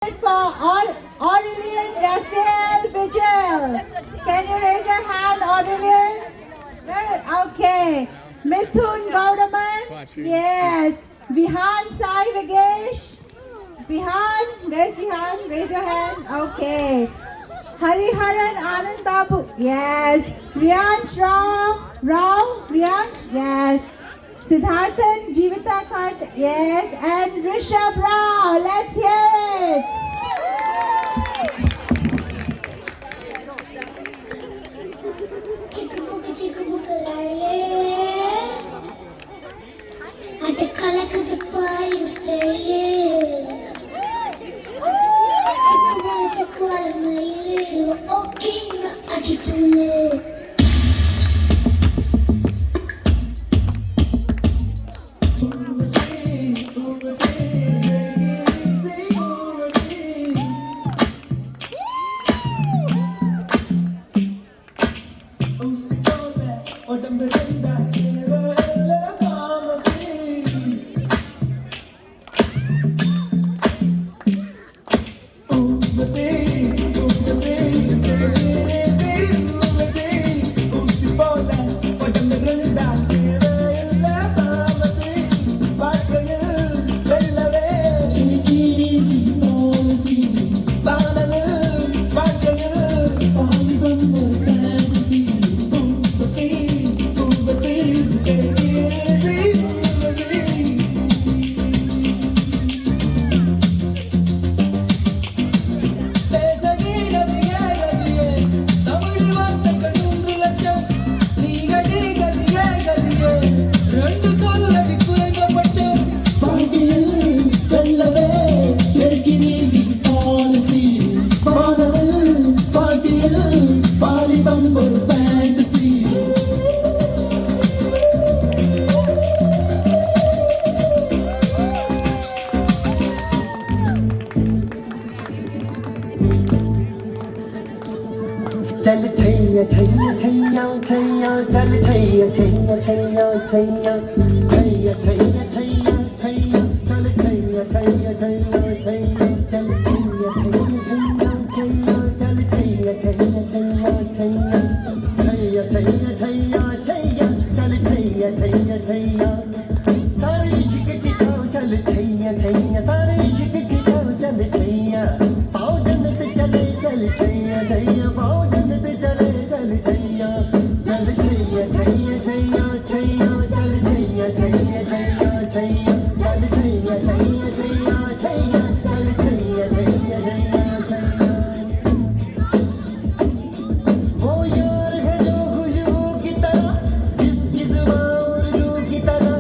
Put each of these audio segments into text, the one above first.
For Aurelian Raphael Vigil. Can you raise your hand, Aurelian? Okay. Mithun Gaudaman? Yes. Vihan Sai Vigesh? Vihan? Where's Vihan? Raise your hand. Okay. Hariharan Anand Babu? Yes. Riyansh Rao? Riyansh? Yes. Siddharthan Jivita Kant? Yes. And Rishabh Rao? Let's hear it. चल छैया छैया छैया छैया चल छैया छैया छैया छैया छैया छैया छैया छैया चल छैया छैया छैया छैया चल छैया छैया छैया छैया चल छैया छैया छैया छैया छैया छैया छैया छैया चल छैया छैया छैया सारे इश्क की छाव चल छैया छैया सारे इश्क की छाव चल छैया पाओ जन्नत चले चल छैया छैया पाओ जन्नत चले चल छैया चल छैया छैया छैया छैया चल छैया छैया छैया छैया चल छैया छैया छैया छैया चल छैया छैया छैया छैया वो यार है जो खुशबू की तरह जिसकी जुबां उर्दू की तरह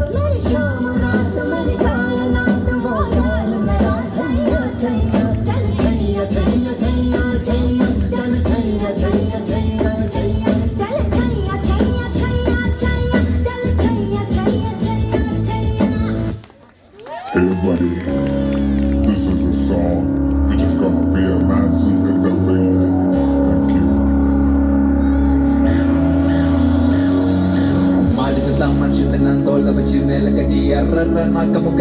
शाम रात मेरी कायनात वो यार मेरा सैया सैया चल छैया छैया छैया छैया चल छैया छैया छैया छैया चल छैया छैया छैया छैया चल Chaiyya Chaiyya Chaiyya Chaiyya. Hey buddy, this is a song which is gonna be a massive hit of the year. Thank you. ಮಾಡಿಸತ ಮನುಷ್ಯನ ನಾನು ತೋಳ್ದ ಬಚ್ಚಿ ಮೇಲೆ ಕಡಿ ಅರ್ರರ್ರ ನಾಕ ಮುಖ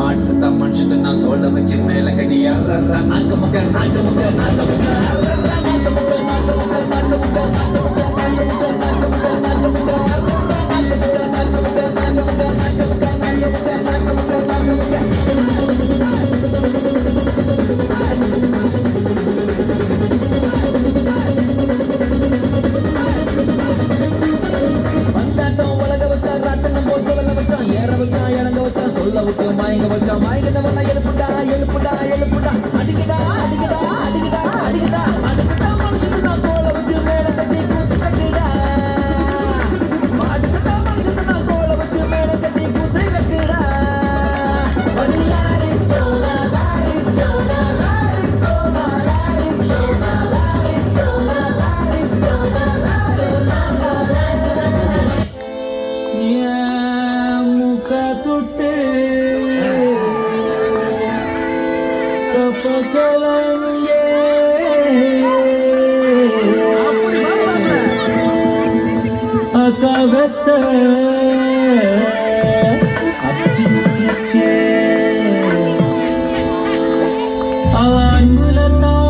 ಮಾಡಿಸತ ಮನುಷ್ಯನ ನಾನು ತೋಳ್ದ ಬಚ್ಚಿ ಮೇಲೆ ಕಡಿ ಅರ್ರರ್ರ ನಾಕ ಮುಖ ಅರ್ರರ್ರ ನಾಕ ಮುಖ பந்தாட்டம் உலக வச்சா ராட்டனம் போட்டு வெள்ள வச்சா ஏற வச்சா இறங்க வச்சா சொல்ல விட்டு மயங்க வச்சா மயங்கினவன எழுப்புடா எழுப்புடா எழுப்புடா அடிக்கடா அடிக்கடா அடிக்கடா அடிக்கடா அடிச்சா மனுஷன் நான் தோலை வச்சு மேல கட்டி கூத்து கட்டுடா அடிச்சா மனுஷன் நான் தோலை வச்சு மேல கட்டி கூத்து கட்டுடா வடியாரி சோனா லாரி சோனா லாரி சோனா லாரி சோனா லாரி சோனா லாரி சோனா லாரி முக தொட்டு கப்பகலங்கே அகவத்த அச்சிமுறைக்கே அவ அன்புல தான்